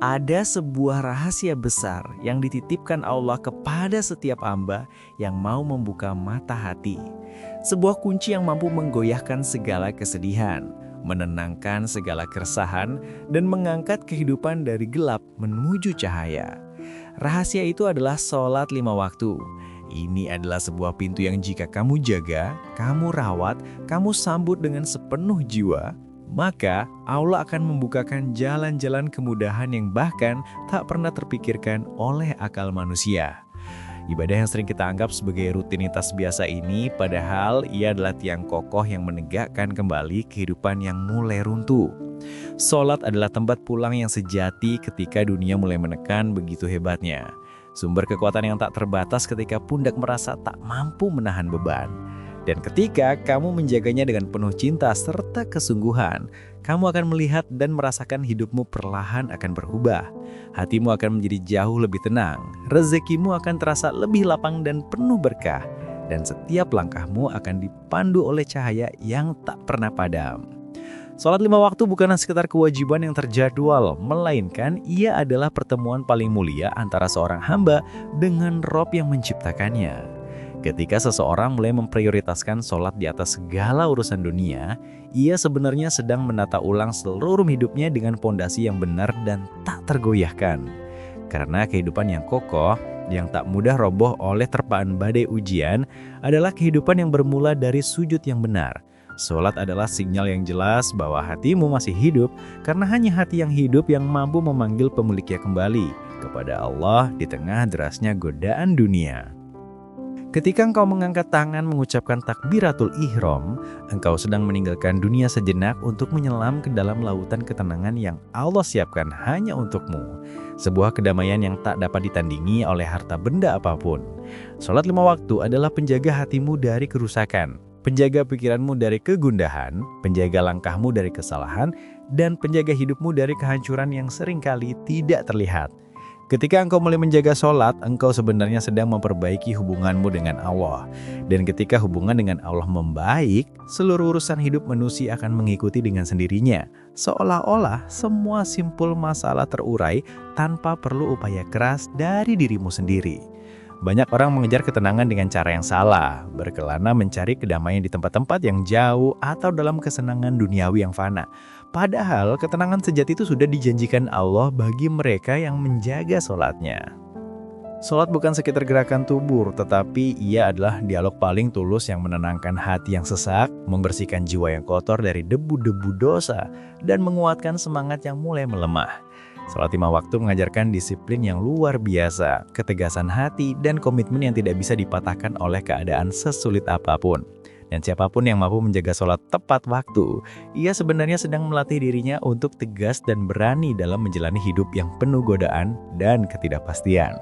Ada sebuah rahasia besar yang dititipkan Allah kepada setiap hamba yang mau membuka mata hati. Sebuah kunci yang mampu menggoyahkan segala kesedihan, menenangkan segala keresahan, dan mengangkat kehidupan dari gelap menuju cahaya. Rahasia itu adalah sholat 5 waktu. Ini adalah sebuah pintu yang jika kamu jaga, kamu rawat, kamu sambut dengan sepenuh jiwa, maka Allah akan membukakan jalan-jalan kemudahan yang bahkan tak pernah terpikirkan oleh akal manusia. Ibadah yang sering kita anggap sebagai rutinitas biasa ini, padahal ia adalah tiang kokoh yang menegakkan kembali kehidupan yang mulai runtuh. Sholat adalah tempat pulang yang sejati ketika dunia mulai menekan begitu hebatnya. Sumber kekuatan yang tak terbatas ketika pundak merasa tak mampu menahan beban. Dan ketika kamu menjaganya dengan penuh cinta serta kesungguhan, kamu akan melihat dan merasakan hidupmu perlahan akan berubah. Hatimu akan menjadi jauh lebih tenang, rezekimu akan terasa lebih lapang dan penuh berkah, dan setiap langkahmu akan dipandu oleh cahaya yang tak pernah padam. Sholat 5 waktu bukanlah sekedar kewajiban yang terjadwal, melainkan ia adalah pertemuan paling mulia antara seorang hamba dengan Rob yang menciptakannya. Ketika seseorang mulai memprioritaskan sholat di atas segala urusan dunia, ia sebenarnya sedang menata ulang seluruh hidupnya dengan pondasi yang benar dan tak tergoyahkan. Karena kehidupan yang kokoh, yang tak mudah roboh oleh terpaan badai ujian, adalah kehidupan yang bermula dari sujud yang benar. Sholat adalah sinyal yang jelas bahwa hatimu masih hidup, karena hanya hati yang hidup yang mampu memanggil pemiliknya kembali kepada Allah di tengah derasnya godaan dunia. Ketika engkau mengangkat tangan mengucapkan takbiratul ihram, engkau sedang meninggalkan dunia sejenak untuk menyelam ke dalam lautan ketenangan yang Allah siapkan hanya untukmu. Sebuah kedamaian yang tak dapat ditandingi oleh harta benda apapun. Sholat 5 waktu adalah penjaga hatimu dari kerusakan, penjaga pikiranmu dari kegundahan, penjaga langkahmu dari kesalahan, dan penjaga hidupmu dari kehancuran yang seringkali tidak terlihat. Ketika engkau mulai menjaga sholat, engkau sebenarnya sedang memperbaiki hubunganmu dengan Allah. Dan ketika hubungan dengan Allah membaik, seluruh urusan hidup manusia akan mengikuti dengan sendirinya. Seolah-olah semua simpul masalah terurai tanpa perlu upaya keras dari dirimu sendiri. Banyak orang mengejar ketenangan dengan cara yang salah, berkelana mencari kedamaian di tempat-tempat yang jauh atau dalam kesenangan duniawi yang fana. Padahal ketenangan sejati itu sudah dijanjikan Allah bagi mereka yang menjaga sholatnya. Sholat bukan sekedar gerakan tubuh, tetapi ia adalah dialog paling tulus yang menenangkan hati yang sesak, membersihkan jiwa yang kotor dari debu-debu dosa, dan menguatkan semangat yang mulai melemah. Sholat 5 waktu mengajarkan disiplin yang luar biasa, ketegasan hati, dan komitmen yang tidak bisa dipatahkan oleh keadaan sesulit apapun. Dan siapapun yang mampu menjaga sholat tepat waktu, ia sebenarnya sedang melatih dirinya untuk tegas dan berani dalam menjalani hidup yang penuh godaan dan ketidakpastian.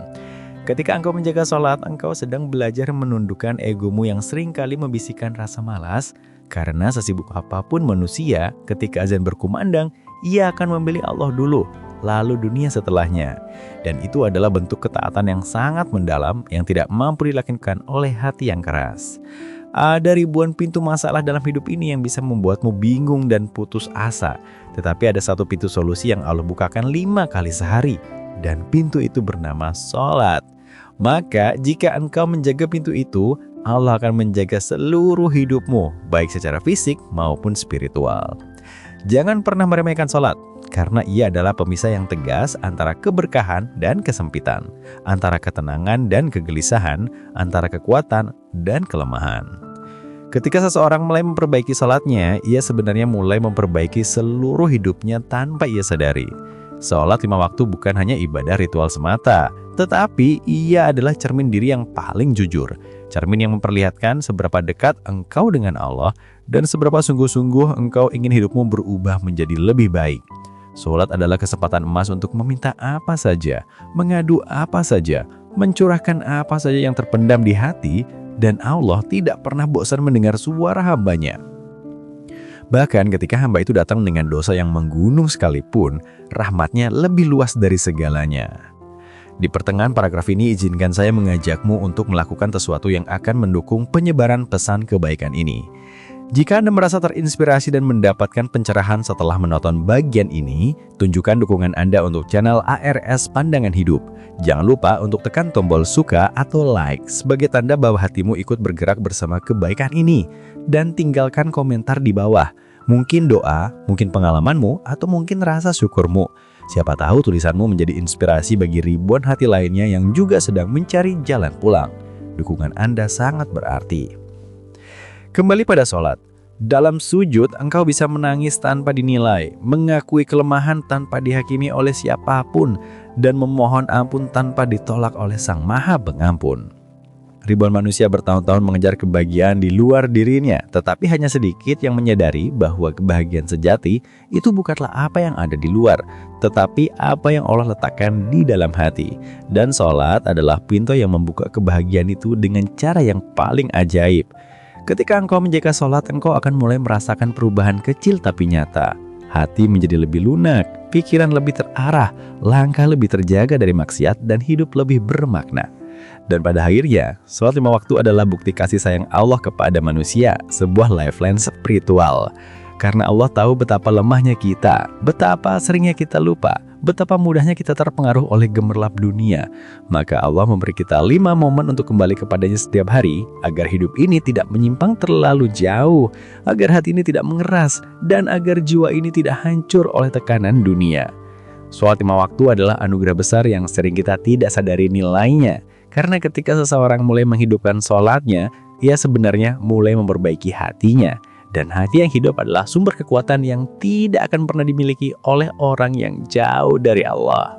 Ketika engkau menjaga sholat, engkau sedang belajar menundukkan egomu yang seringkali membisikkan rasa malas, karena sesibuk apapun manusia, ketika azan berkumandang, ia akan memilih Allah dulu, lalu dunia setelahnya. Dan itu adalah bentuk ketaatan yang sangat mendalam yang tidak mampu dilakukan oleh hati yang keras. Ada ribuan pintu masalah dalam hidup ini yang bisa membuatmu bingung dan putus asa. Tetapi ada satu pintu solusi yang Allah bukakan 5 kali sehari. Dan pintu itu bernama sholat. Maka jika engkau menjaga pintu itu, Allah akan menjaga seluruh hidupmu, baik secara fisik maupun spiritual. Jangan pernah meremehkan sholat, karena ia adalah pemisah yang tegas antara keberkahan dan kesempitan, antara ketenangan dan kegelisahan, antara kekuatan dan kelemahan. Ketika seseorang mulai memperbaiki sholatnya, ia sebenarnya mulai memperbaiki seluruh hidupnya tanpa ia sadari. Sholat 5 waktu bukan hanya ibadah ritual semata, tetapi ia adalah cermin diri yang paling jujur. Cermin yang memperlihatkan seberapa dekat engkau dengan Allah dan seberapa sungguh-sungguh engkau ingin hidupmu berubah menjadi lebih baik. Sholat adalah kesempatan emas untuk meminta apa saja, mengadu apa saja, mencurahkan apa saja yang terpendam di hati, dan Allah tidak pernah bosan mendengar suara hambanya. Bahkan ketika hamba itu datang dengan dosa yang menggunung sekalipun, rahmatnya lebih luas dari segalanya. Di pertengahan paragraf ini izinkan saya mengajakmu untuk melakukan sesuatu yang akan mendukung penyebaran pesan kebaikan ini. Jika Anda merasa terinspirasi dan mendapatkan pencerahan setelah menonton bagian ini, tunjukkan dukungan Anda untuk channel ARS Pandangan Hidup. Jangan lupa untuk tekan tombol suka atau like sebagai tanda bahwa hatimu ikut bergerak bersama kebaikan ini. Dan tinggalkan komentar di bawah. Mungkin doa, mungkin pengalamanmu, atau mungkin rasa syukurmu. Siapa tahu tulisanmu menjadi inspirasi bagi ribuan hati lainnya yang juga sedang mencari jalan pulang. Dukungan Anda sangat berarti. Kembali pada sholat. Dalam sujud, engkau bisa menangis tanpa dinilai, mengakui kelemahan tanpa dihakimi oleh siapapun, dan memohon ampun tanpa ditolak oleh Sang Maha Pengampun. Ribuan manusia bertahun-tahun mengejar kebahagiaan di luar dirinya, tetapi hanya sedikit yang menyadari bahwa kebahagiaan sejati itu bukanlah apa yang ada di luar, tetapi apa yang Allah letakkan di dalam hati. Dan sholat adalah pintu yang membuka kebahagiaan itu dengan cara yang paling ajaib. Ketika engkau menjaga sholat, engkau akan mulai merasakan perubahan kecil tapi nyata. Hati menjadi lebih lunak, pikiran lebih terarah, langkah lebih terjaga dari maksiat, dan hidup lebih bermakna. Dan pada akhirnya, sholat 5 waktu adalah bukti kasih sayang Allah kepada manusia, sebuah lifeline spiritual. Karena Allah tahu betapa lemahnya kita, betapa seringnya kita lupa, betapa mudahnya kita terpengaruh oleh gemerlap dunia. Maka Allah memberi kita 5 momen untuk kembali kepadanya setiap hari, agar hidup ini tidak menyimpang terlalu jauh, agar hati ini tidak mengeras, dan agar jiwa ini tidak hancur oleh tekanan dunia. Sholat 5 waktu adalah anugerah besar yang sering kita tidak sadari nilainya. Karena ketika seseorang mulai menghidupkan sholatnya, ia sebenarnya mulai memperbaiki hatinya. Dan hati yang hidup adalah sumber kekuatan yang tidak akan pernah dimiliki oleh orang yang jauh dari Allah.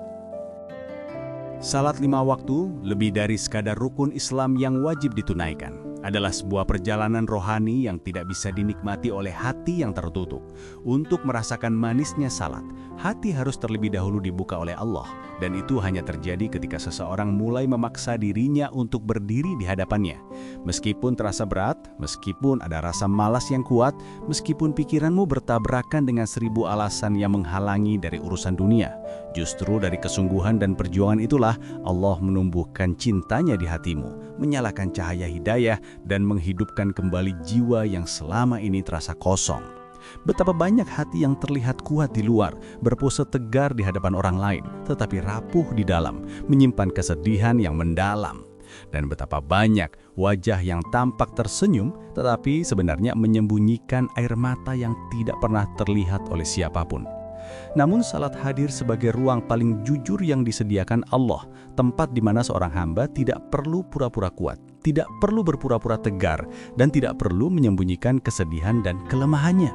Salat 5 waktu, lebih dari sekadar rukun Islam yang wajib ditunaikan, adalah sebuah perjalanan rohani yang tidak bisa dinikmati oleh hati yang tertutup. Untuk merasakan manisnya salat, hati harus terlebih dahulu dibuka oleh Allah. Dan itu hanya terjadi ketika seseorang mulai memaksa dirinya untuk berdiri di hadapannya. Meskipun terasa berat, meskipun ada rasa malas yang kuat, meskipun pikiranmu bertabrakan dengan 1000 alasan yang menghalangi dari urusan dunia, justru dari kesungguhan dan perjuangan itulah Allah menumbuhkan cintanya di hatimu, menyalakan cahaya hidayah, dan menghidupkan kembali jiwa yang selama ini terasa kosong. Betapa banyak hati yang terlihat kuat di luar, berpose tegar di hadapan orang lain, tetapi rapuh di dalam, menyimpan kesedihan yang mendalam. Dan betapa banyak wajah yang tampak tersenyum, tetapi sebenarnya menyembunyikan air mata yang tidak pernah terlihat oleh siapapun. Namun salat hadir sebagai ruang paling jujur yang disediakan Allah, tempat di mana seorang hamba tidak perlu pura-pura kuat, tidak perlu berpura-pura tegar, dan tidak perlu menyembunyikan kesedihan dan kelemahannya.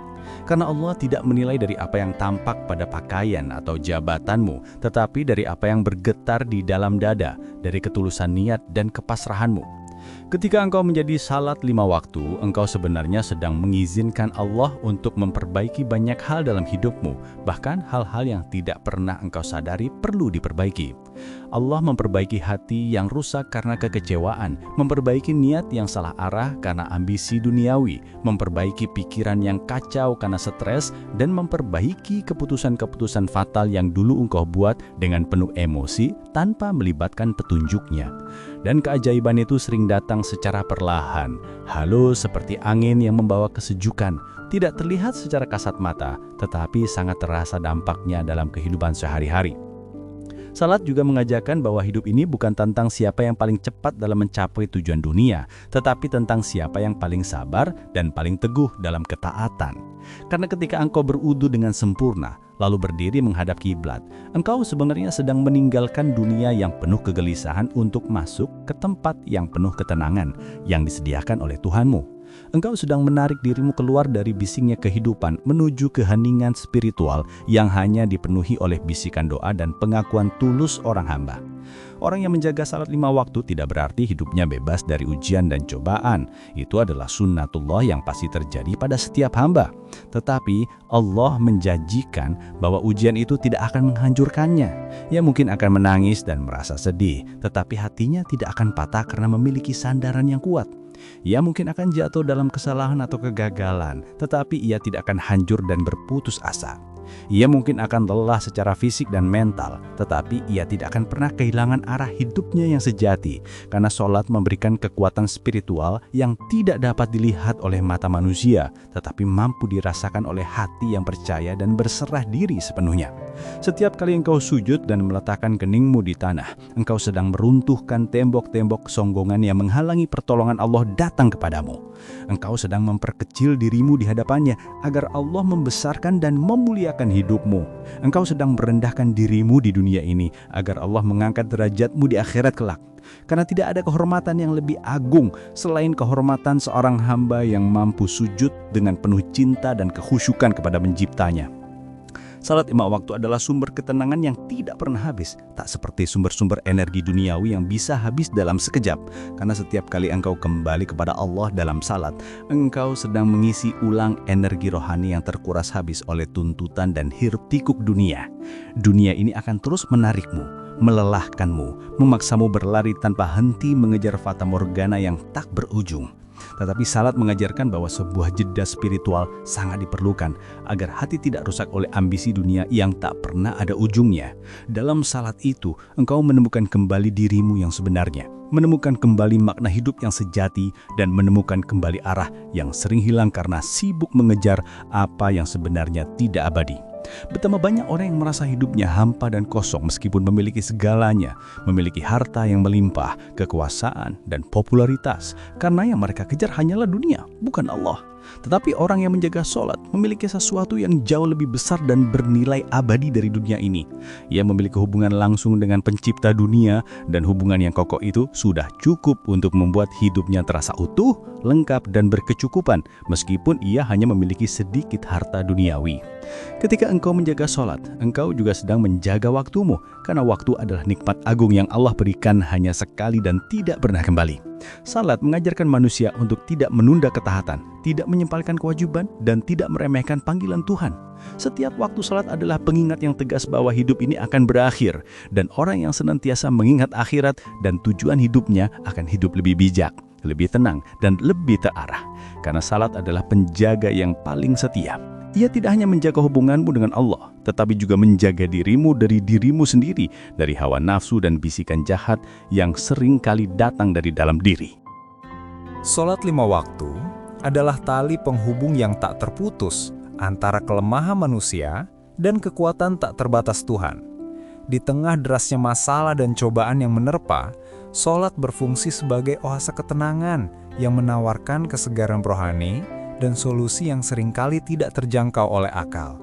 Karena Allah tidak menilai dari apa yang tampak pada pakaian atau jabatanmu, tetapi dari apa yang bergetar di dalam dada, dari ketulusan niat dan kepasrahanmu. Ketika engkau menjadi salat 5 waktu, engkau sebenarnya sedang mengizinkan Allah untuk memperbaiki banyak hal dalam hidupmu, bahkan hal-hal yang tidak pernah engkau sadari perlu diperbaiki. Allah memperbaiki hati yang rusak karena kekecewaan, memperbaiki niat yang salah arah karena ambisi duniawi, memperbaiki pikiran yang kacau karena stres, dan memperbaiki keputusan-keputusan fatal yang dulu engkau buat dengan penuh emosi tanpa melibatkan petunjuknya. Dan keajaiban itu sering datang secara perlahan, halus seperti angin yang membawa kesejukan, tidak terlihat secara kasat mata, tetapi sangat terasa dampaknya dalam kehidupan sehari-hari. Salat juga mengajarkan bahwa hidup ini bukan tentang siapa yang paling cepat dalam mencapai tujuan dunia, tetapi tentang siapa yang paling sabar dan paling teguh dalam ketaatan. Karena ketika engkau berudu dengan sempurna, lalu berdiri menghadap kiblat, engkau sebenarnya sedang meninggalkan dunia yang penuh kegelisahan untuk masuk ke tempat yang penuh ketenangan yang disediakan oleh Tuhanmu. Engkau sedang menarik dirimu keluar dari bisingnya kehidupan menuju keheningan spiritual yang hanya dipenuhi oleh bisikan doa dan pengakuan tulus orang hamba. Orang yang menjaga salat 5 waktu tidak berarti hidupnya bebas dari ujian dan cobaan. Itu adalah sunnatullah yang pasti terjadi pada setiap hamba. Tetapi Allah menjanjikan bahwa ujian itu tidak akan menghancurkannya. Ia mungkin akan menangis dan merasa sedih, tetapi hatinya tidak akan patah karena memiliki sandaran yang kuat. Ia mungkin akan jatuh dalam kesalahan atau kegagalan, tetapi ia tidak akan hancur dan berputus asa. Ia mungkin akan lelah secara fisik dan mental, tetapi ia tidak akan pernah kehilangan arah hidupnya yang sejati, karena sholat memberikan kekuatan spiritual yang tidak dapat dilihat oleh mata manusia, tetapi mampu dirasakan oleh hati yang percaya dan berserah diri sepenuhnya. Setiap kali engkau sujud dan meletakkan keningmu di tanah, engkau sedang meruntuhkan tembok-tembok songgongan yang menghalangi pertolongan Allah datang kepadamu. Engkau sedang memperkecil dirimu di hadapannya agar Allah membesarkan dan memuliakan hidupmu. Engkau sedang merendahkan dirimu di dunia ini agar Allah mengangkat derajatmu di akhirat kelak. Karena tidak ada kehormatan yang lebih agung selain kehormatan seorang hamba yang mampu sujud dengan penuh cinta dan kekhusyukan kepada penciptanya. Salat 5 waktu adalah sumber ketenangan yang tidak pernah habis, tak seperti sumber-sumber energi duniawi yang bisa habis dalam sekejap. Karena setiap kali engkau kembali kepada Allah dalam salat, engkau sedang mengisi ulang energi rohani yang terkuras habis oleh tuntutan dan hiruk-pikuk dunia. Dunia ini akan terus menarikmu, melelahkanmu, memaksamu berlari tanpa henti mengejar fata morgana yang tak berujung. Tetapi salat mengajarkan bahwa sebuah jeda spiritual sangat diperlukan agar hati tidak rusak oleh ambisi dunia yang tak pernah ada ujungnya. Dalam salat itu, engkau menemukan kembali dirimu yang sebenarnya, menemukan kembali makna hidup yang sejati, dan menemukan kembali arah yang sering hilang karena sibuk mengejar apa yang sebenarnya tidak abadi. Betapa banyak orang yang merasa hidupnya hampa dan kosong meskipun memiliki segalanya, memiliki harta yang melimpah, kekuasaan, dan popularitas, karena yang mereka kejar hanyalah dunia, bukan Allah. Tetapi orang yang menjaga sholat memiliki sesuatu yang jauh lebih besar dan bernilai abadi dari dunia ini. Ia memiliki hubungan langsung dengan pencipta dunia, dan hubungan yang kokoh itu sudah cukup untuk membuat hidupnya terasa utuh, lengkap, dan berkecukupan, meskipun ia hanya memiliki sedikit harta duniawi. Ketika engkau menjaga sholat, engkau juga sedang menjaga waktumu, karena waktu adalah nikmat agung yang Allah berikan hanya sekali dan tidak pernah kembali. Salat mengajarkan manusia untuk tidak menunda ketaatan, tidak menyempalkan kewajiban, dan tidak meremehkan panggilan Tuhan. Setiap waktu salat adalah pengingat yang tegas bahwa hidup ini akan berakhir, dan orang yang senantiasa mengingat akhirat dan tujuan hidupnya akan hidup lebih bijak, lebih tenang, dan lebih terarah. Karena salat adalah penjaga yang paling setia. Ia tidak hanya menjaga hubunganmu dengan Allah, tetapi juga menjaga dirimu dari dirimu sendiri, dari hawa nafsu dan bisikan jahat yang sering kali datang dari dalam diri. Salat 5 waktu adalah tali penghubung yang tak terputus antara kelemahan manusia dan kekuatan tak terbatas Tuhan. Di tengah derasnya masalah dan cobaan yang menerpa, salat berfungsi sebagai oase ketenangan yang menawarkan kesegaran rohani dan solusi yang seringkali tidak terjangkau oleh akal.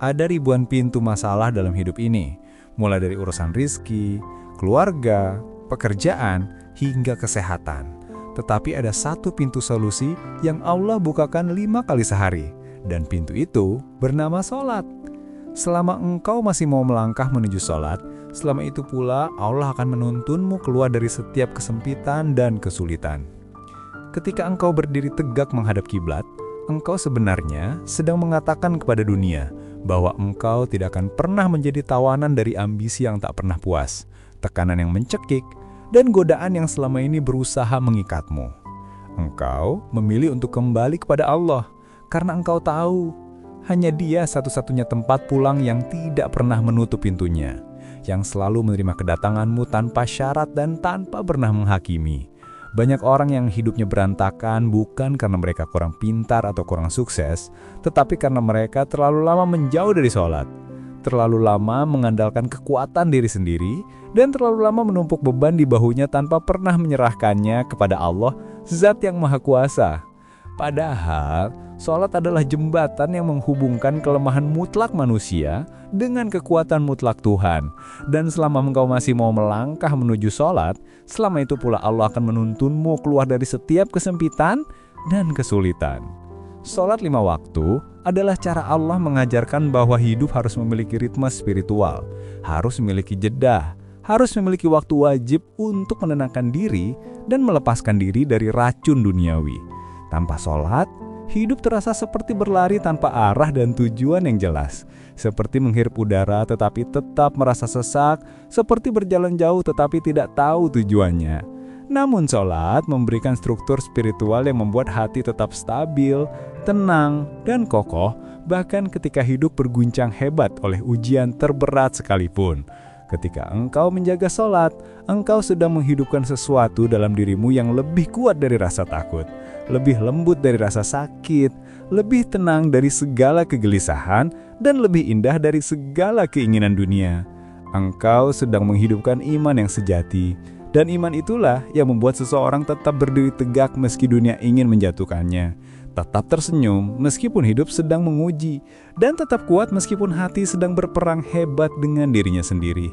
Ada ribuan pintu masalah dalam hidup ini, mulai dari urusan rizki, keluarga, pekerjaan, hingga kesehatan. Tetapi ada satu pintu solusi yang Allah bukakan 5 kali sehari, dan pintu itu bernama salat. Selama engkau masih mau melangkah menuju salat, selama itu pula Allah akan menuntunmu keluar dari setiap kesempitan dan kesulitan. Ketika engkau berdiri tegak menghadap kiblat, engkau sebenarnya sedang mengatakan kepada dunia bahwa engkau tidak akan pernah menjadi tawanan dari ambisi yang tak pernah puas, tekanan yang mencekik, dan godaan yang selama ini berusaha mengikatmu. Engkau memilih untuk kembali kepada Allah karena engkau tahu hanya Dia satu-satunya tempat pulang yang tidak pernah menutup pintunya, yang selalu menerima kedatanganmu tanpa syarat dan tanpa pernah menghakimi. Banyak orang yang hidupnya berantakan bukan karena mereka kurang pintar atau kurang sukses, tetapi karena mereka terlalu lama menjauh dari sholat, terlalu lama mengandalkan kekuatan diri sendiri, dan terlalu lama menumpuk beban di bahunya tanpa pernah menyerahkannya kepada Allah, Zat yang Maha Kuasa. Padahal, sholat adalah jembatan yang menghubungkan kelemahan mutlak manusia dengan kekuatan mutlak Tuhan. Dan selama engkau masih mau melangkah menuju sholat, selama itu pula Allah akan menuntunmu keluar dari setiap kesempitan dan kesulitan. Sholat 5 waktu adalah cara Allah mengajarkan bahwa hidup harus memiliki ritme spiritual, harus memiliki jeda, harus memiliki waktu wajib untuk menenangkan diri dan melepaskan diri dari racun duniawi. Tanpa sholat, hidup terasa seperti berlari tanpa arah dan tujuan yang jelas. Seperti menghirup udara tetapi tetap merasa sesak, seperti berjalan jauh tetapi tidak tahu tujuannya. Namun sholat memberikan struktur spiritual yang membuat hati tetap stabil, tenang, dan kokoh, bahkan ketika hidup berguncang hebat oleh ujian terberat sekalipun. Ketika engkau menjaga sholat, engkau sedang menghidupkan sesuatu dalam dirimu yang lebih kuat dari rasa takut, lebih lembut dari rasa sakit, lebih tenang dari segala kegelisahan, dan lebih indah dari segala keinginan dunia. Engkau sedang menghidupkan iman yang sejati, dan iman itulah yang membuat seseorang tetap berdiri tegak meski dunia ingin menjatuhkannya, tetap tersenyum meskipun hidup sedang menguji, dan tetap kuat meskipun hati sedang berperang hebat dengan dirinya sendiri.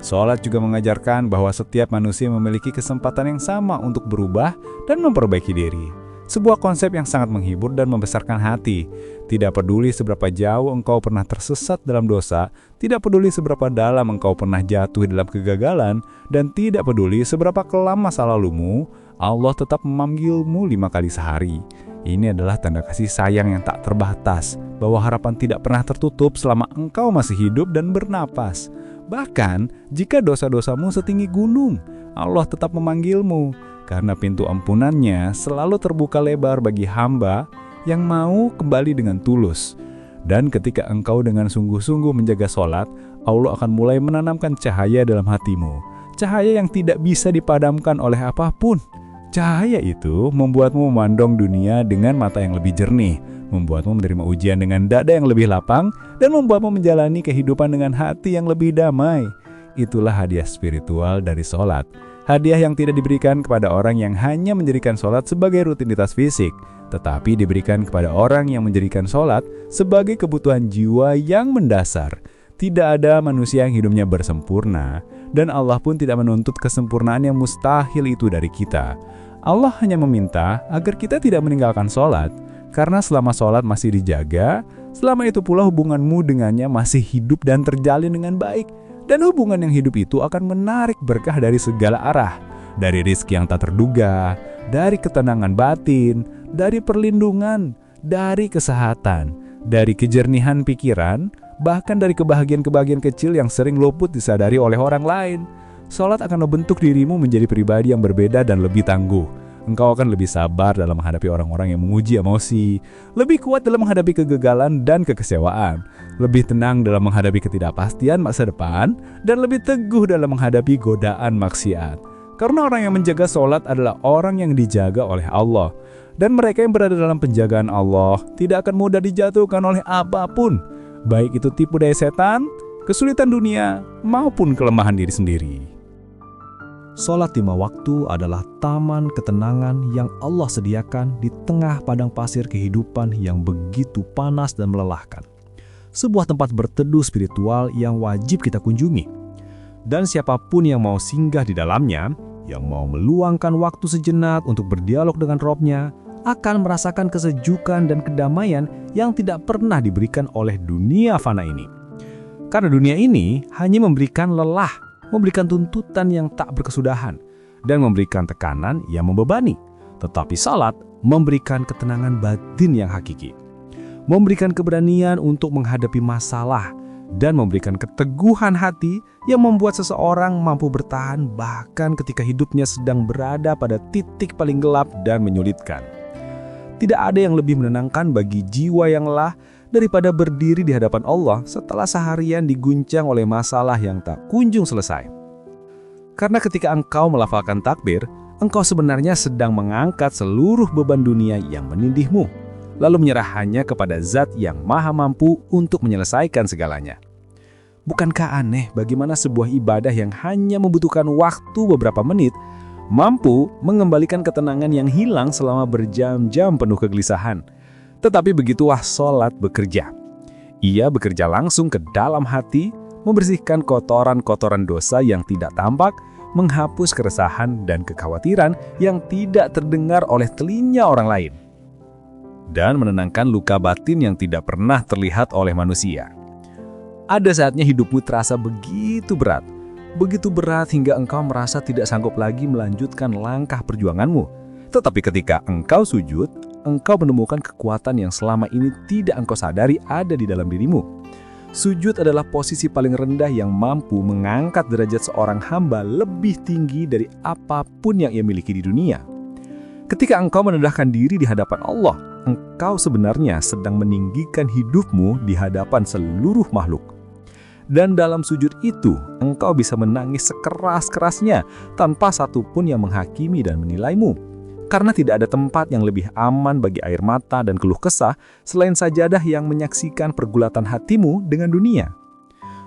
Sholat juga mengajarkan bahwa setiap manusia memiliki kesempatan yang sama untuk berubah dan memperbaiki diri. Sebuah konsep yang sangat menghibur dan membesarkan hati. Tidak peduli seberapa jauh engkau pernah tersesat dalam dosa, tidak peduli seberapa dalam engkau pernah jatuh dalam kegagalan, dan tidak peduli seberapa kelam masa lalumu, Allah tetap memanggilmu 5 kali sehari. Ini adalah tanda kasih sayang yang tak terbatas, bahwa harapan tidak pernah tertutup selama engkau masih hidup dan bernapas. Bahkan, jika dosa-dosamu setinggi gunung, Allah tetap memanggilmu, karena pintu ampunannya selalu terbuka lebar bagi hamba yang mau kembali dengan tulus. Dan ketika engkau dengan sungguh-sungguh menjaga sholat, Allah akan mulai menanamkan cahaya dalam hatimu. Cahaya yang tidak bisa dipadamkan oleh apapun. Cahaya itu membuatmu memandang dunia dengan mata yang lebih jernih, membuatmu menerima ujian dengan dada yang lebih lapang, dan membuatmu menjalani kehidupan dengan hati yang lebih damai. Itulah hadiah spiritual dari sholat. Hadiah yang tidak diberikan kepada orang yang hanya menjadikan sholat sebagai rutinitas fisik, tetapi diberikan kepada orang yang menjadikan sholat sebagai kebutuhan jiwa yang mendasar. Tidak ada manusia yang hidupnya bersempurna, dan Allah pun tidak menuntut kesempurnaan yang mustahil itu dari kita. Allah hanya meminta agar kita tidak meninggalkan sholat, karena selama sholat masih dijaga, selama itu pula hubunganmu dengannya masih hidup dan terjalin dengan baik. Dan hubungan yang hidup itu akan menarik berkah dari segala arah. Dari rizki yang tak terduga, dari ketenangan batin, dari perlindungan, dari kesehatan, dari kejernihan pikiran, bahkan dari kebahagiaan-kebahagiaan kecil yang sering luput disadari oleh orang lain. Sholat akan membentuk dirimu menjadi pribadi yang berbeda dan lebih tangguh. Engkau akan lebih sabar dalam menghadapi orang-orang yang menguji emosi, lebih kuat dalam menghadapi kegagalan dan kekecewaan, lebih tenang dalam menghadapi ketidakpastian masa depan, dan lebih teguh dalam menghadapi godaan maksiat. Karena orang yang menjaga sholat adalah orang yang dijaga oleh Allah. Dan mereka yang berada dalam penjagaan Allah tidak akan mudah dijatuhkan oleh apapun, baik itu tipu daya setan, kesulitan dunia, maupun kelemahan diri sendiri. Sholat 5 waktu adalah taman ketenangan yang Allah sediakan di tengah padang pasir kehidupan yang begitu panas dan melelahkan. Sebuah tempat berteduh spiritual yang wajib kita kunjungi. Dan siapapun yang mau singgah di dalamnya, yang mau meluangkan waktu sejenak untuk berdialog dengan Robnya, akan merasakan kesejukan dan kedamaian yang tidak pernah diberikan oleh dunia fana ini. Karena dunia ini hanya memberikan lelah, memberikan tuntutan yang tak berkesudahan, dan memberikan tekanan yang membebani. Tetapi salat memberikan ketenangan batin yang hakiki, memberikan keberanian untuk menghadapi masalah, dan memberikan keteguhan hati yang membuat seseorang mampu bertahan bahkan ketika hidupnya sedang berada pada titik paling gelap dan menyulitkan. Tidak ada yang lebih menenangkan bagi jiwa yang lelah daripada berdiri di hadapan Allah setelah seharian diguncang oleh masalah yang tak kunjung selesai. Karena ketika engkau melafalkan takbir, engkau sebenarnya sedang mengangkat seluruh beban dunia yang menindihmu, lalu menyerah hanya kepada Zat yang Maha Mampu untuk menyelesaikan segalanya. Bukankah aneh bagaimana sebuah ibadah yang hanya membutuhkan waktu beberapa menit mampu mengembalikan ketenangan yang hilang selama berjam-jam penuh kegelisahan? Tetapi begitulah sholat bekerja. Ia bekerja langsung ke dalam hati, membersihkan kotoran-kotoran dosa yang tidak tampak, menghapus keresahan dan kekhawatiran yang tidak terdengar oleh telinga orang lain, dan menenangkan luka batin yang tidak pernah terlihat oleh manusia. Ada saatnya hidupmu terasa begitu berat hingga engkau merasa tidak sanggup lagi melanjutkan langkah perjuanganmu. Tetapi ketika engkau sujud, engkau menemukan kekuatan yang selama ini tidak engkau sadari ada di dalam dirimu. Sujud adalah posisi paling rendah yang mampu mengangkat derajat seorang hamba lebih tinggi dari apapun yang ia miliki di dunia. Ketika engkau merendahkan diri di hadapan Allah, engkau sebenarnya sedang meninggikan hidupmu di hadapan seluruh makhluk. Dan dalam sujud itu, engkau bisa menangis sekeras-kerasnya tanpa satupun yang menghakimi dan menilaimu. Karena tidak ada tempat yang lebih aman bagi air mata dan keluh kesah selain sajadah yang menyaksikan pergulatan hatimu dengan dunia.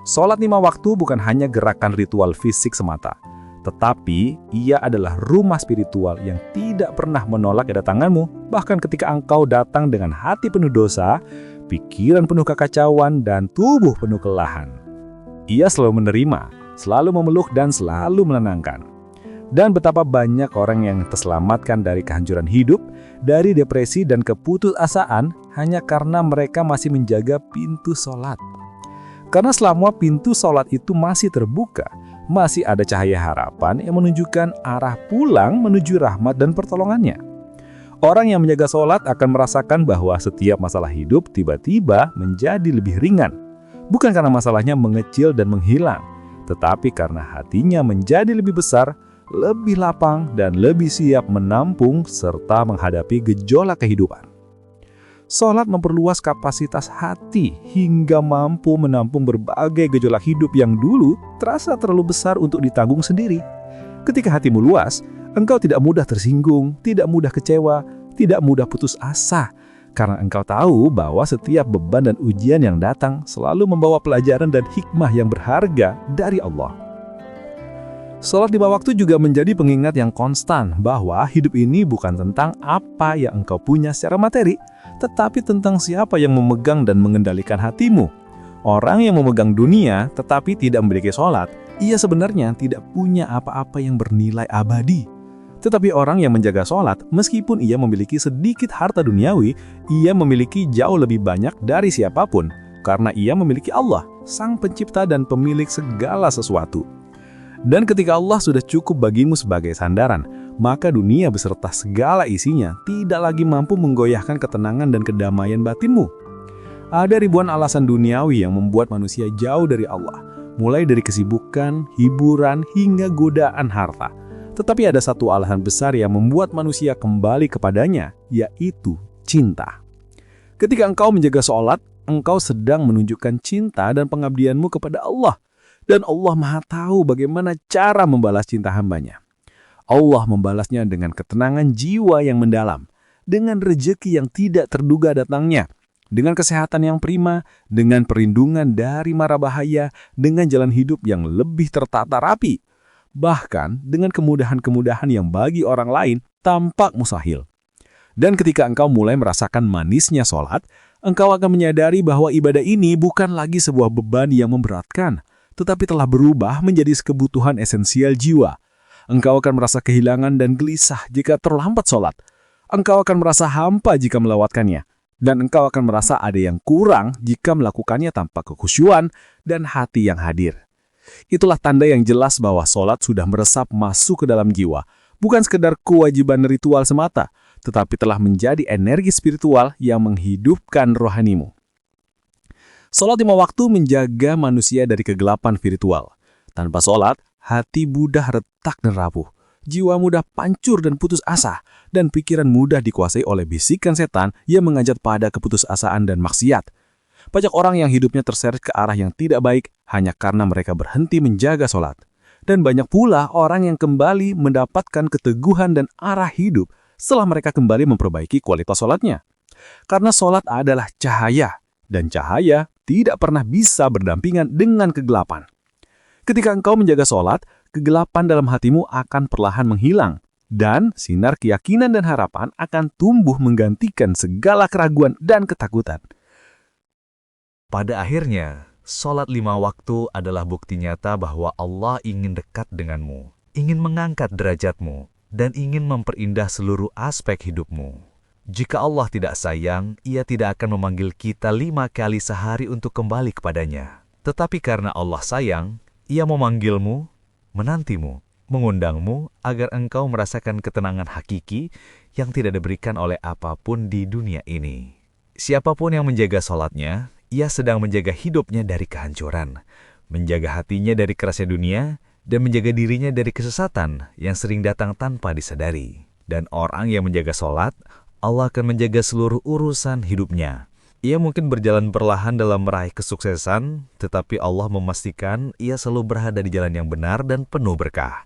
Sholat 5 waktu bukan hanya gerakan ritual fisik semata, tetapi ia adalah rumah spiritual yang tidak pernah menolak kedatanganmu, bahkan ketika engkau datang dengan hati penuh dosa, pikiran penuh kekacauan, dan tubuh penuh kelelahan. Ia selalu menerima, selalu memeluk, dan selalu menenangkan. Dan betapa banyak orang yang terselamatkan dari kehancuran hidup, dari depresi dan keputusasaan hanya karena mereka masih menjaga pintu sholat. Karena selama pintu sholat itu masih terbuka, masih ada cahaya harapan yang menunjukkan arah pulang menuju rahmat dan pertolongannya. Orang yang menjaga sholat akan merasakan bahwa setiap masalah hidup tiba-tiba menjadi lebih ringan. Bukan karena masalahnya mengecil dan menghilang, tetapi karena hatinya menjadi lebih besar, lebih lapang, dan lebih siap menampung serta menghadapi gejolak kehidupan. Sholat memperluas kapasitas hati hingga mampu menampung berbagai gejolak hidup yang dulu terasa terlalu besar untuk ditanggung sendiri. Ketika hatimu luas, engkau tidak mudah tersinggung, tidak mudah kecewa, tidak mudah putus asa, karena engkau tahu bahwa setiap beban dan ujian yang datang selalu membawa pelajaran dan hikmah yang berharga dari Allah. Sholat 5 waktu juga menjadi pengingat yang konstan bahwa hidup ini bukan tentang apa yang engkau punya secara materi, tetapi tentang siapa yang memegang dan mengendalikan hatimu. Orang yang memegang dunia tetapi tidak memiliki sholat, ia sebenarnya tidak punya apa-apa yang bernilai abadi. Tetapi orang yang menjaga sholat, meskipun ia memiliki sedikit harta duniawi, ia memiliki jauh lebih banyak dari siapapun, karena ia memiliki Allah, Sang Pencipta dan Pemilik segala sesuatu. Dan ketika Allah sudah cukup bagimu sebagai sandaran, maka dunia beserta segala isinya tidak lagi mampu menggoyahkan ketenangan dan kedamaian batinmu. Ada ribuan alasan duniawi yang membuat manusia jauh dari Allah, mulai dari kesibukan, hiburan, hingga godaan harta. Tetapi ada satu alasan besar yang membuat manusia kembali kepadanya, yaitu cinta. Ketika engkau menjaga sholat, engkau sedang menunjukkan cinta dan pengabdianmu kepada Allah. Dan Allah Maha tahu bagaimana cara membalas cinta hambanya. Allah membalasnya dengan ketenangan jiwa yang mendalam, dengan rezeki yang tidak terduga datangnya, dengan kesehatan yang prima, dengan perlindungan dari mara bahaya, dengan jalan hidup yang lebih tertata rapi, bahkan dengan kemudahan-kemudahan yang bagi orang lain tampak mustahil. Dan ketika engkau mulai merasakan manisnya sholat, engkau akan menyadari bahwa ibadah ini bukan lagi sebuah beban yang memberatkan, tetapi telah berubah menjadi kebutuhan esensial jiwa. Engkau akan merasa kehilangan dan gelisah jika terlambat sholat. Engkau akan merasa hampa jika melewatkannya. Dan engkau akan merasa ada yang kurang jika melakukannya tanpa kekhusyuan dan hati yang hadir. Itulah tanda yang jelas bahwa sholat sudah meresap masuk ke dalam jiwa. Bukan sekedar kewajiban ritual semata, tetapi telah menjadi energi spiritual yang menghidupkan rohanimu. Sholat 5 waktu menjaga manusia dari kegelapan spiritual. Tanpa sholat, hati mudah retak dan rapuh. Jiwa mudah pancur dan putus asa, dan pikiran mudah dikuasai oleh bisikan setan yang mengajak pada keputusasaan dan maksiat. Banyak orang yang hidupnya terseret ke arah yang tidak baik hanya karena mereka berhenti menjaga sholat. Dan banyak pula orang yang kembali mendapatkan keteguhan dan arah hidup setelah mereka kembali memperbaiki kualitas sholatnya. Karena sholat adalah cahaya, dan cahaya tidak pernah bisa berdampingan dengan kegelapan. Ketika engkau menjaga sholat, kegelapan dalam hatimu akan perlahan menghilang, dan sinar keyakinan dan harapan akan tumbuh menggantikan segala keraguan dan ketakutan. Pada akhirnya, sholat 5 waktu adalah bukti nyata bahwa Allah ingin dekat denganmu, ingin mengangkat derajatmu, dan ingin memperindah seluruh aspek hidupmu. Jika Allah tidak sayang, Ia tidak akan memanggil kita 5 kali sehari untuk kembali kepadanya. Tetapi karena Allah sayang, Ia memanggilmu, menantimu, mengundangmu agar engkau merasakan ketenangan hakiki yang tidak diberikan oleh apapun di dunia ini. Siapapun yang menjaga sholatnya, ia sedang menjaga hidupnya dari kehancuran, menjaga hatinya dari kerasnya dunia, dan menjaga dirinya dari kesesatan yang sering datang tanpa disadari. Dan orang yang menjaga sholat, Allah akan menjaga seluruh urusan hidupnya. Ia mungkin berjalan perlahan dalam meraih kesuksesan, tetapi Allah memastikan ia selalu berada di jalan yang benar dan penuh berkah.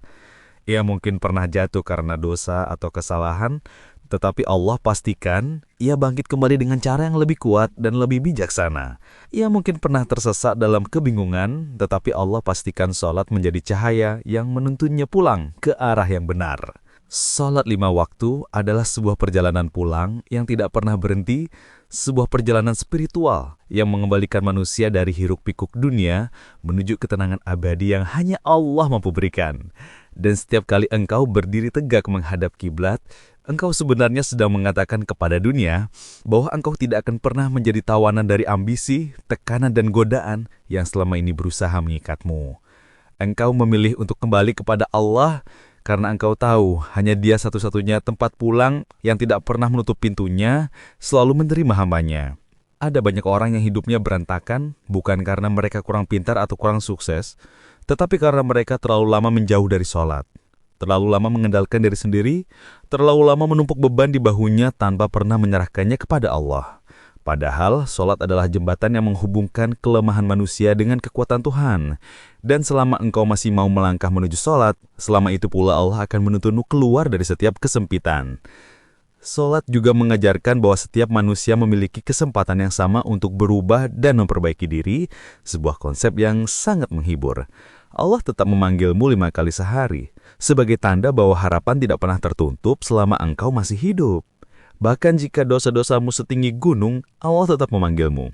Ia mungkin pernah jatuh karena dosa atau kesalahan, tetapi Allah pastikan ia bangkit kembali dengan cara yang lebih kuat dan lebih bijaksana. Ia mungkin pernah tersesat dalam kebingungan, tetapi Allah pastikan sholat menjadi cahaya yang menuntunnya pulang ke arah yang benar. Sholat 5 waktu adalah sebuah perjalanan pulang yang tidak pernah berhenti, sebuah perjalanan spiritual yang mengembalikan manusia dari hiruk-pikuk dunia menuju ketenangan abadi yang hanya Allah mampu berikan. Dan setiap kali engkau berdiri tegak menghadap kiblat, engkau sebenarnya sedang mengatakan kepada dunia bahwa engkau tidak akan pernah menjadi tawanan dari ambisi, tekanan, dan godaan yang selama ini berusaha mengikatmu. Engkau memilih untuk kembali kepada Allah karena engkau tahu hanya Dia satu-satunya tempat pulang yang tidak pernah menutup pintunya, selalu menerima hambanya. Ada banyak orang yang hidupnya berantakan bukan karena mereka kurang pintar atau kurang sukses, tetapi karena mereka terlalu lama menjauh dari sholat, terlalu lama mengendalikan diri sendiri, terlalu lama menumpuk beban di bahunya tanpa pernah menyerahkannya kepada Allah. Padahal, sholat adalah jembatan yang menghubungkan kelemahan manusia dengan kekuatan Tuhan. Dan selama engkau masih mau melangkah menuju sholat, selama itu pula Allah akan menuntunmu keluar dari setiap kesempitan. Sholat juga mengajarkan bahwa setiap manusia memiliki kesempatan yang sama untuk berubah dan memperbaiki diri, sebuah konsep yang sangat menghibur. Allah tetap memanggilmu 5 kali sehari, sebagai tanda bahwa harapan tidak pernah tertutup selama engkau masih hidup. Bahkan jika dosa-dosamu setinggi gunung, Allah tetap memanggilmu.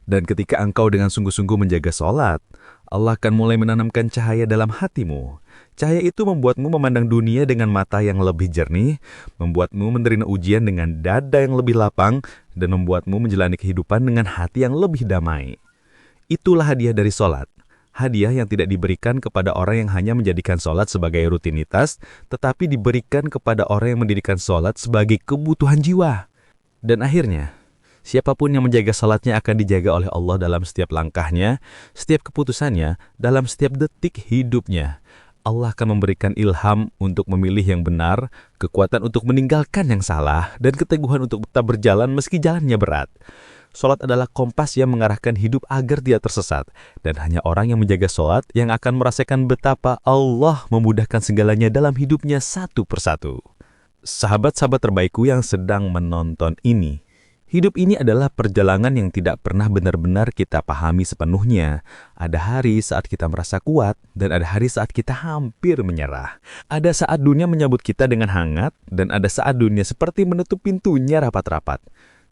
Dan ketika engkau dengan sungguh-sungguh menjaga sholat, Allah akan mulai menanamkan cahaya dalam hatimu. Cahaya itu membuatmu memandang dunia dengan mata yang lebih jernih, membuatmu menerima ujian dengan dada yang lebih lapang, dan membuatmu menjalani kehidupan dengan hati yang lebih damai. Itulah hadiah dari sholat. Hadiah yang tidak diberikan kepada orang yang hanya menjadikan sholat sebagai rutinitas, tetapi diberikan kepada orang yang mendirikan sholat sebagai kebutuhan jiwa. Dan akhirnya, siapapun yang menjaga sholatnya akan dijaga oleh Allah dalam setiap langkahnya, setiap keputusannya, dalam setiap detik hidupnya. Allah akan memberikan ilham untuk memilih yang benar, kekuatan untuk meninggalkan yang salah, dan keteguhan untuk tetap berjalan meski jalannya berat. Sholat adalah kompas yang mengarahkan hidup agar tidak tersesat, dan hanya orang yang menjaga sholat yang akan merasakan betapa Allah memudahkan segalanya dalam hidupnya satu persatu. Sahabat-sahabat terbaikku yang sedang menonton ini, hidup ini adalah perjalanan yang tidak pernah benar-benar kita pahami sepenuhnya. Ada hari saat kita merasa kuat, dan ada hari saat kita hampir menyerah. Ada saat dunia menyambut kita dengan hangat, dan ada saat dunia seperti menutup pintunya rapat-rapat.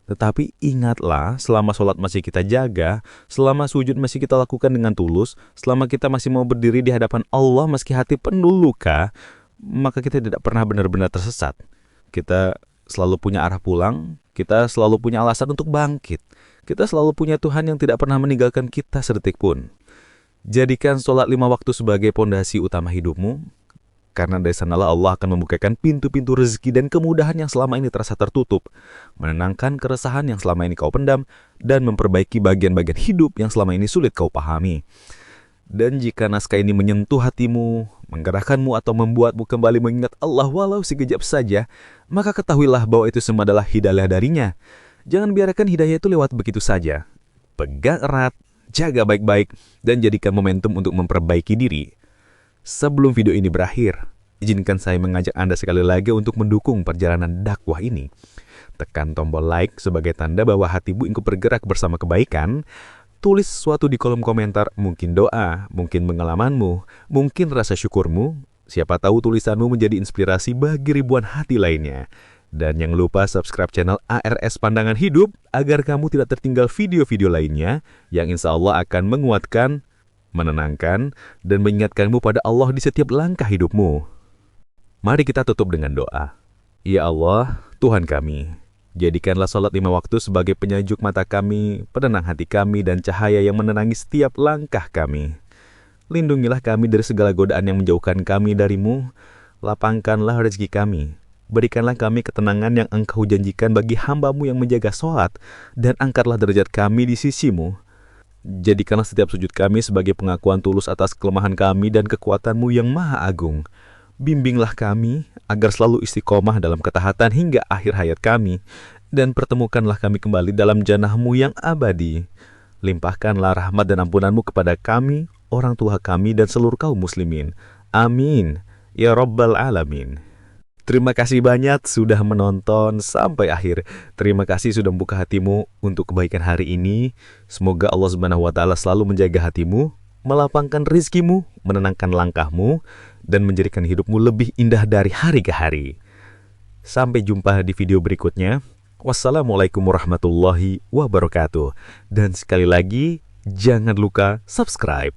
Tetapi ingatlah, selama sholat masih kita jaga, selama sujud masih kita lakukan dengan tulus, selama kita masih mau berdiri di hadapan Allah meski hati penuh luka, maka kita tidak pernah benar-benar tersesat. Kita selalu punya arah pulang, kita selalu punya alasan untuk bangkit. Kita selalu punya Tuhan yang tidak pernah meninggalkan kita sedetik pun. Jadikan sholat 5 waktu sebagai pondasi utama hidupmu, karena dari sanalah Allah akan membukakan pintu-pintu rezeki dan kemudahan yang selama ini terasa tertutup, menenangkan keresahan yang selama ini kau pendam, dan memperbaiki bagian-bagian hidup yang selama ini sulit kau pahami. Dan jika naskah ini menyentuh hatimu, menggerakkanmu atau membuatmu kembali mengingat Allah walau sekejap saja, maka ketahuilah bahwa itu semua adalah hidayah darinya. Jangan biarkan hidayah itu lewat begitu saja. Pegang erat, jaga baik-baik, dan jadikan momentum untuk memperbaiki diri. Sebelum video ini berakhir, izinkan saya mengajak Anda sekali lagi untuk mendukung perjalanan dakwah ini. Tekan tombol like sebagai tanda bahwa hatimu ingin bergerak bersama kebaikan. Tulis sesuatu di kolom komentar, mungkin doa, mungkin pengalamanmu, mungkin rasa syukurmu. Siapa tahu tulisanmu menjadi inspirasi bagi ribuan hati lainnya. Dan jangan lupa subscribe channel ARS Pandangan Hidup agar kamu tidak tertinggal video-video lainnya yang insya Allah akan menguatkan, menenangkan, dan mengingatkanmu pada Allah di setiap langkah hidupmu. Mari kita tutup dengan doa. Ya Allah, Tuhan kami, jadikanlah sholat 5 waktu sebagai penyejuk mata kami, penenang hati kami, dan cahaya yang menenangi setiap langkah kami. Lindungilah kami dari segala godaan yang menjauhkan kami darimu. Lapangkanlah rezeki kami. Berikanlah kami ketenangan yang Engkau janjikan bagi hamba-Mu yang menjaga sholat, dan angkatlah derajat kami di sisi-Mu. Jadikanlah setiap sujud kami sebagai pengakuan tulus atas kelemahan kami dan kekuatan-Mu yang maha agung. Bimbinglah kami agar selalu istiqomah dalam ketaatan hingga akhir hayat kami, dan pertemukanlah kami kembali dalam jannah-Mu yang abadi. Limpahkanlah rahmat dan ampunan-Mu kepada kami, orang tua kami, dan seluruh kaum muslimin. Amin. Ya Rabbal Alamin. Terima kasih banyak sudah menonton sampai akhir. Terima kasih sudah membuka hatimu untuk kebaikan hari ini. Semoga Allah Subhanahu wa Ta'ala selalu menjaga hatimu, melapangkan rizkimu, menenangkan langkahmu, dan menjadikan hidupmu lebih indah dari hari ke hari. Sampai jumpa di video berikutnya. Wassalamualaikum warahmatullahi wabarakatuh. Dan sekali lagi, jangan lupa subscribe.